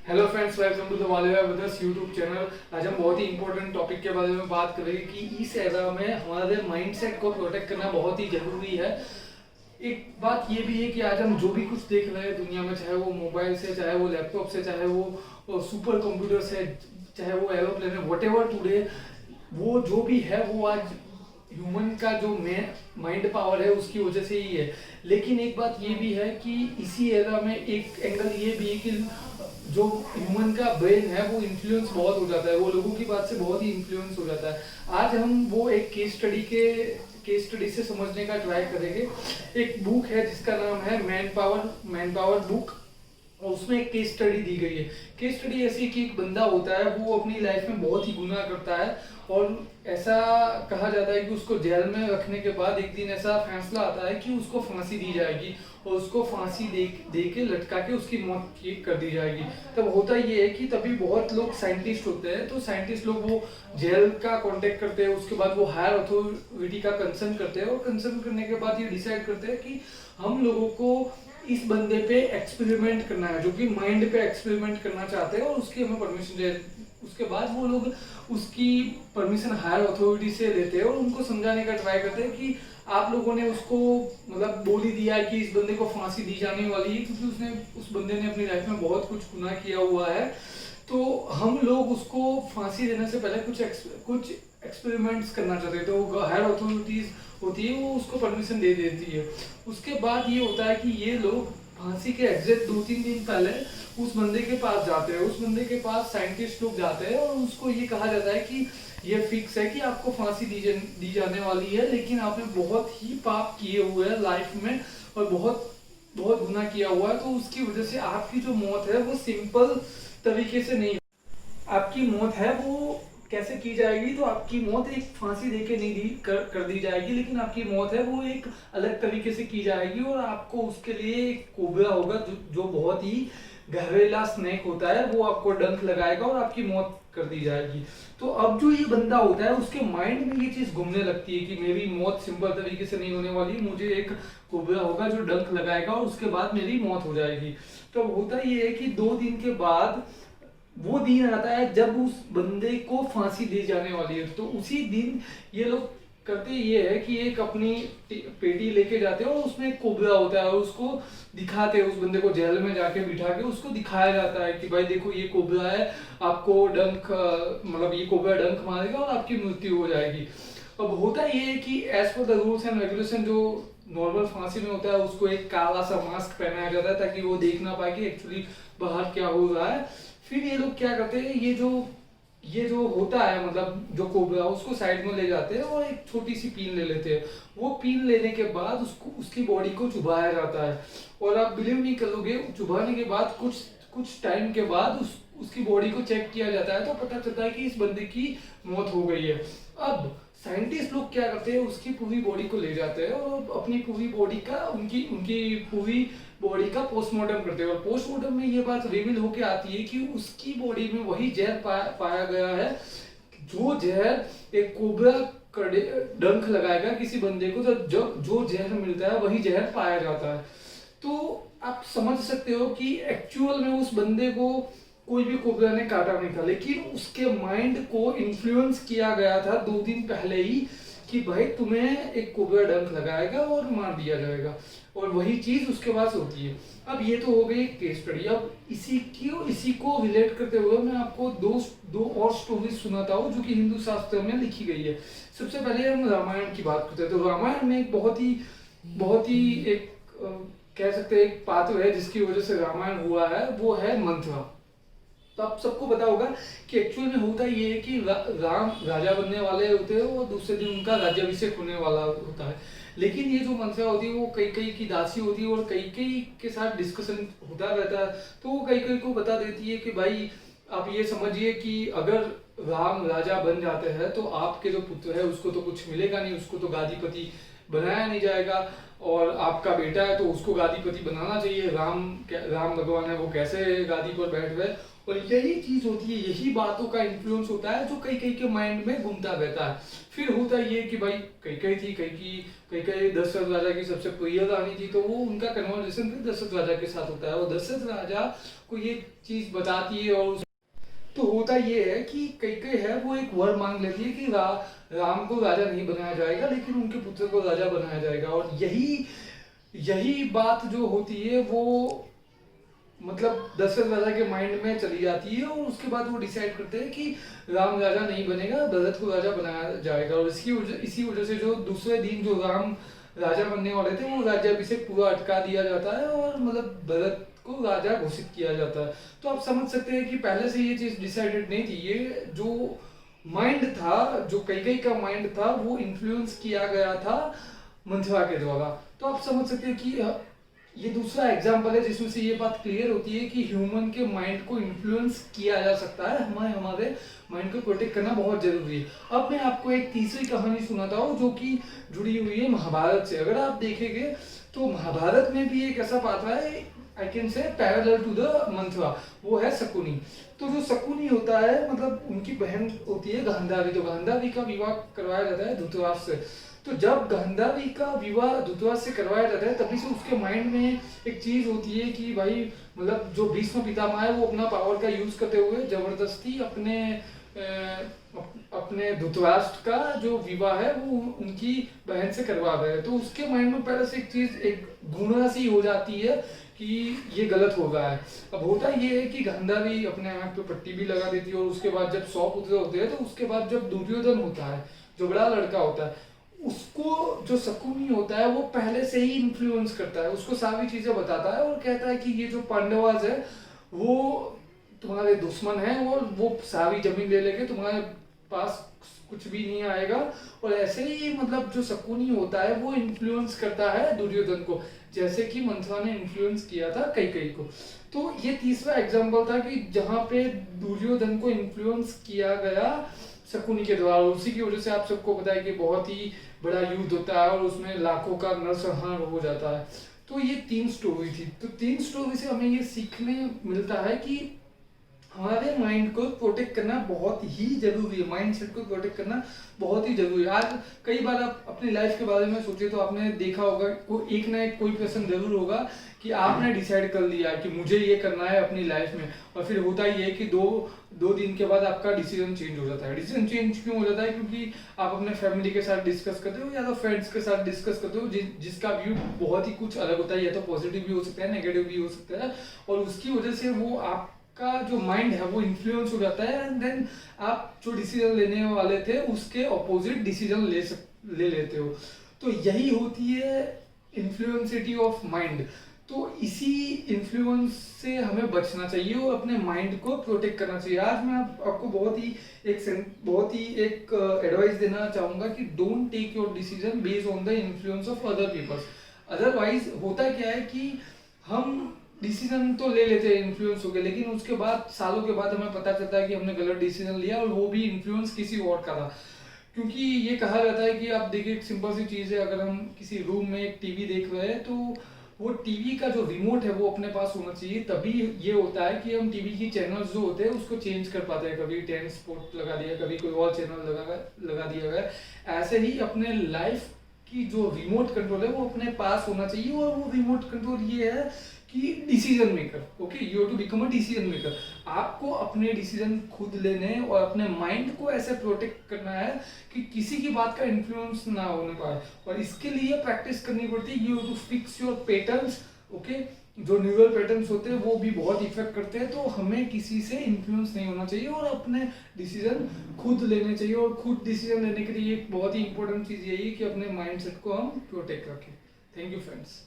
Hello friends, welcome to the Walewa with us YouTube channel. आज हम बहुत ही इंपॉर्टेंट टॉपिक के बारे में बात करेंगे कि इस एरा में हमारे माइंडसेट को प्रोटेक्ट करना बहुत ही जरूरी है। एक बात ये भी है कि आज हम जो भी कुछ देख रहे हैं दुनिया में, चाहे वो मोबाइल से, चाहे वो लैपटॉप से, चाहे वो सुपर कंप्यूटर से, चाहे वो एरोप्लेन है, वट एवर टूडे, वो जो भी है वो आज ह्यूमन का जो माइंड पावर है उसकी वजह से ही है। लेकिन एक बात ये भी है कि इसी एरा में एक एंगल ये भी है कि जो ह्यूमन का ब्रेन है वो इन्फ्लुएंस बहुत हो जाता है, वो लोगों की बात से बहुत ही इन्फ्लुएंस हो जाता है। आज हम वो एक केस स्टडी से समझने का ट्राई करेंगे। एक बुक है जिसका नाम है मैन पावर बुक, और उसमें एक केस स्टडी दी गई है। केस स्टडी ऐसी कि एक बंदा होता है, वो अपनी लाइफ में बहुत ही गुनाह करता है और ऐसा कहा जाता है कि उसको जेल में रखने के बाद एक दिन ऐसा फैसला आता है कि उसको फांसी दी जाएगी और उसको फांसी दे के लटका के उसकी मौत कर दी जाएगी। तब होता ये है कि तभी बहुत लोग साइंटिस्ट होते हैं, तो साइंटिस्ट लोग वो जेल का कांटेक्ट करते हैं, उसके बाद वो हायर अथॉरिटी का कंसर्न करते हैं और कंसर्न करने के बाद ये डिसाइड करते हैं कि हम लोगों को इस बंदे पे एक्सपेरिमेंट करना है, जो कि माइंड पे एक्सपेरिमेंट करना चाहते हैं और उसकी हमें परमिशन दे। उसके बाद वो लोग उसकी परमिशन हायर अथॉरिटी से लेते हैं और उनको समझाने का ट्राई करते हैं कि आप लोगों ने उसको मतलब बोल ही दिया है कि इस बंदे को फांसी दी जाने वाली है, क्योंकि उस बंदे ने अपनी लाइफ में बहुत कुछ गुनाह किया हुआ है। तो हम लोग उसको फांसी देने से पहले कुछ एक्सपेरिमेंट्स करना चाहते हैं, तो हायर अथॉरिटीज होती है वो उसको परमिशन दे देती है। उसके बाद ये होता है कि ये लोग फांसी के एग्जैक्ट 2-3 दिन पहले उस बंदे के पास जाते हैं, उस बंदे के पास साइंटिस्ट लोग जाते हैं और उसको ये कहा जाता है कि ये फिक्स है कि आपको फांसी दी जाने वाली है, लेकिन आपने बहुत ही पाप किए हुए हैं लाइफ में और बहुत बहुत गुनाह किया हुआ है, तो उसकी वजह से आपकी जो मौत है वो सिंपल तरीके से नहीं, आपकी मौत है वो कैसे की जाएगी। तो आपकी मौत एक फांसी देके नहीं कर दी जाएगी, लेकिन आपकी मौत है वो एक अलग तरीके से की जाएगी और आपको उसके लिए एक कोबरा होगा जो बहुत ही घरेला स्नेक होता है, वो आपको डंक लगाएगा और आपकी मौत कर दी जाएगी। तो अब जो ये बंदा होता है उसके माइंड में ये चीज घूमने लगती है कि मेरी मौत सिंपल तरीके से नहीं होने वाली, मुझे एक कोबरा होगा जो डंक लगाएगा और उसके बाद मेरी मौत हो जाएगी। तो होता ये है कि 2 दिन के बाद वो दिन आता है जब उस बंदे को फांसी दी जाने वाली है। तो उसी दिन ये लोग करते ये है कि एक अपनी पेटी लेके जाते हैं और उसमें एक कोबरा होता है और उसको दिखाते हैं, उस बंदे को जेल में जाके बिठा के उसको दिखाया जाता है कि भाई देखो ये कोबरा है, आपको डंक मतलब ये कोबरा डंक मारेगा और आपकी मृत्यु हो जाएगी। अब होता ये है कि as per the rules and regulation जो नॉर्मल फांसी में होता है उसको एक काला सा मास्क पहनाया जाता है ताकि वो देख ना पाए कि एक्चुअली बाहर क्या हो रहा है। फिर ये लोग क्या करते हैं, ये जो होता है मतलब जो कोबरा, उसको साइड में ले जाते हैं और एक छोटी सी पीन ले लेते हैं। वो पीन लेने के बाद उसकी बॉडी को चुभाया जाता है और आप बिलीव नहीं करोगे, चुभाने के बाद कुछ टाइम के बाद उसकी बॉडी को चेक किया जाता है तो पता चलता है कि इस बंदे की मौत हो गई है। अब साइंटिस्ट लोग क्या करते हैं, उसकी पूरी बॉडी को ले जाते हैं और अपनी पूरी बॉडी का उनकी उनकी पूरी बॉडी का पोस्टमार्टम करते हैं और पोस्टमार्टम में ये बात रिवील होके आती है कि उसकी बॉडी में वही जहर पाया गया है, जो जहर एक कोबरा डंक लगाएगा किसी बंदे को, तो जो जहर मिलता है वही जहर पाया जाता है। तो आप समझ सकते हो कि एक्चुअल में उस बंदे को कोई भी कोबरा ने काटा नहीं था, लेकिन उसके माइंड को इन्फ्लुएंस किया गया था 2 दिन पहले ही कि भाई तुम्हें एक कोबरा डंक लगाएगा और मार दिया जाएगा, और वही चीज उसके पास होती है। अब ये तो हो गई केस स्टडी। अब इसी को रिलेट करते हुए मैं आपको दो और स्टोरीज सुनाता हूँ जो कि हिंदू शास्त्र में लिखी गई है। सबसे पहले हम रामायण की बात करते हैं। तो रामायण में एक बहुत ही एक कह सकते हैं एक पात्र है जिसकी वजह से रामायण हुआ है, वो है मंथरा। तो आप सबको पता होगा कि एक्चुअल में होता ये है कि राम राजा बनने वाले होते हैं और दूसरे दिन उनका राज्याभिषेक होने वाला होता है, लेकिन ये जो मंथरा होती है वो कई की दासी होती है और कई के साथ डिस्कशन होता रहता है। तो वो कई को बता देती है कि भाई आप ये समझिए कि अगर राम राजा बन जाते हैं तो आपके जो पुत्र है उसको तो कुछ मिलेगा नहीं, उसको तो बनाया नहीं जाएगा। और आपका बेटा है तो उसको गादीपति बनाना चाहिए, राम भगवान है वो कैसे गादी पर बैठ गए। और यही चीज होती है, यही बातों का इन्फ्लुएंस होता है जो कई के माइंड में घूमता रहता है। फिर होता ये कि भाई कई दशरथ राजा की सबसे प्रिय रानी थी, तो वो उनका कन्वर्सेशन फिर दशरथ राजा के साथ होता है और दशरथ राजा को ये चीज बताती है। और तो होता ये है कि कई है वो एक वर मांग लेती है कि राम को राजा नहीं बनाया जाएगा लेकिन उनके पुत्र को राजा बनाया जाएगा। और यही बात जो होती है वो मतलब दशरथ राजा के माइंड में चली जाती है और उसके बाद वो डिसाइड करते हैं कि राम राजा नहीं बनेगा, भरत को राजा बनाया जाएगा। और इसी वजह से जो दूसरे दिन जो राम राजा बनने वाले थे वो राज्याभिषेक पूरा अटका दिया जाता है और मतलब भरत को राजा घोषित किया जाता है। तो आप समझ सकते हैं कि पहले से ये चीज डिसाइडेड नहीं थी, ये जो माइंड था, जो कई का माइंड था, वो इन्फ्लुएंस किया गया था मंथरा के द्वारा। तो आप समझ सकते हैं कि ये दूसरा एग्जाम्पल है जिसमें से ये बात क्लियर होती है कि ह्यूमन के माइंड को इन्फ्लुएंस किया जा सकता है, हमारे माइंड को प्रोटेक्ट करना बहुत जरूरी है। अब मैं आपको एक तीसरी कहानी सुनाता हूँ जो कि जुड़ी हुई है महाभारत से। अगर आप देखेंगे तो महाभारत में भी एक ऐसा पात्र है, I can say parallel to the Manthara, वो है शकुनी। तो जो शकुनी होता है मतलब उनकी बहन होती है गांधारी, तो गांधारी का विवाह करवाया जाता है धृतराष्ट्र से। तो जब गांधारी का विवाह धृतराष्ट्र से करवाया जाता है तभी से उसके माइंड में एक चीज होती है कि भाई मतलब जो भीष्म पितामह है वो अपना पावर का यूज करते हुए जबरदस्ती अपने धृतराष्ट्र का जो विवाह है वो उनकी बहन से करवा रहे हैं। तो उसके माइंड में पहले से एक चीज एक घूमना सी हो जाती है कि ये गलत हो रहा है। अब होता ये है कि गांधारी अपने आंख पे पट्टी भी लगा देती है और उसके बाद जब 100 पुत्र होते हैं तो उसके बाद जब दुर्योधन होता है जो बड़ा लड़का होता है उसको जो शकुनी होता है वो पहले से ही इन्फ्लुएंस करता है, उसको सारी चीजें बताता है और कहता है कि ये जो पांडवाज है वो तुम्हारे दुश्मन है और वो सारी जमीन ले लेके तुम्हारे पास कुछ भी नहीं आएगा। और ऐसे ही मतलब जो शकुनी होता है वो इन्फ्लुएंस करता है दुर्योधन को, जैसे कि मंथरा ने इन्फ्लुएंस किया था कई को। तो ये तीसरा एग्जाम्पल था कि जहाँ पे दुर्योधन को इन्फ्लुएंस किया गया शकुनी के द्वारा। उसी की वजह से आप सबको पता है कि बहुत ही बड़ा युद्ध होता है और उसमें लाखों का नरसंहार हो जाता है। तो ये 3 स्टोरी थी। तो 3 स्टोरी से हमें ये सीखने मिलता है कि हमारे माइंड को प्रोटेक्ट करना बहुत ही जरूरी है, माइंड सेट को प्रोटेक्ट करना बहुत ही जरूरी है। आज कई बार आप अपनी लाइफ के बारे में सोचे तो आपने देखा होगा एक ना एक कोई पर्सन जरूर होगा कि आपने डिसाइड कर लिया कि मुझे ये करना है अपनी लाइफ में, और फिर होता ही है कि दो दिन के बाद आपका डिसीजन चेंज हो जाता है। डिसीजन चेंज क्यों हो जाता है? क्योंकि आप अपने फैमिली के साथ डिस्कस करते हो या तो फ्रेंड्स के साथ डिस्कस करते हो जिसका व्यू बहुत ही कुछ अलग होता है, या तो पॉजिटिव भी हो सकता है नेगेटिव भी हो सकता है, और उसकी वजह से वो आपका जो माइंड है वो इन्फ्लुएंस हो जाता है एंड देन आप जो डिसीजन लेने वाले थे उसके अपोजिट डिसीजन ले लेते हो। तो यही होती है इन्फ्लुएंसिटी ऑफ माइंड। तो इसी इन्फ्लुएंस से हमें बचना चाहिए और अपने माइंड को प्रोटेक्ट करना चाहिए। आज मैं आपको बहुत ही एक एडवाइस देना चाहूंगा कि don't take your decision based on the influence of other peoples. Otherwise होता क्या है कि हम डिसीजन तो ले लेते हैं इन्फ्लुएंस हो गए, लेकिन उसके बाद सालों के बाद हमें पता चलता है कि हमने गलत डिसीजन लिया और वो भी इन्फ्लुएंस किसी और का था। क्योंकि ये कहा जाता है कि आप देखिए एक सिंपल सी चीज है, अगर हम किसी रूम में एक टीवी देख रहे हैं तो वो टीवी का जो रिमोट है वो अपने पास होना चाहिए, तभी ये होता है कि हम टीवी की चैनल्स जो होते हैं उसको चेंज कर पाते हैं। कभी 10 स्पोर्ट लगा दिया, कभी कोई और चैनल लगा दिया गया। ऐसे ही अपने लाइफ की जो रिमोट कंट्रोल है वो अपने पास होना चाहिए, और वो रिमोट कंट्रोल ये है कि decision maker. Okay, you have to become a decision maker. आपको अपने डिसीजन खुद लेने और अपने माइंड को ऐसे प्रोटेक्ट करना है कि किसी की बात का इन्फ्लुएंस ना होने पाए, और इसके लिए प्रैक्टिस करनी पड़ती है। You have to fix your patterns. Okay, जो न्यूरल पैटर्न्स होते हैं वो भी बहुत इफेक्ट करते हैं। तो हमें किसी से इन्फ्लुएंस नहीं होना चाहिए और अपने डिसीजन खुद लेने चाहिए। और खुद डिसीजन लेने के लिए एक बहुत ही इंपॉर्टेंट चीज यही है कि अपने माइंड सेट को हम प्रोटेक्ट रखें। Thank you friends.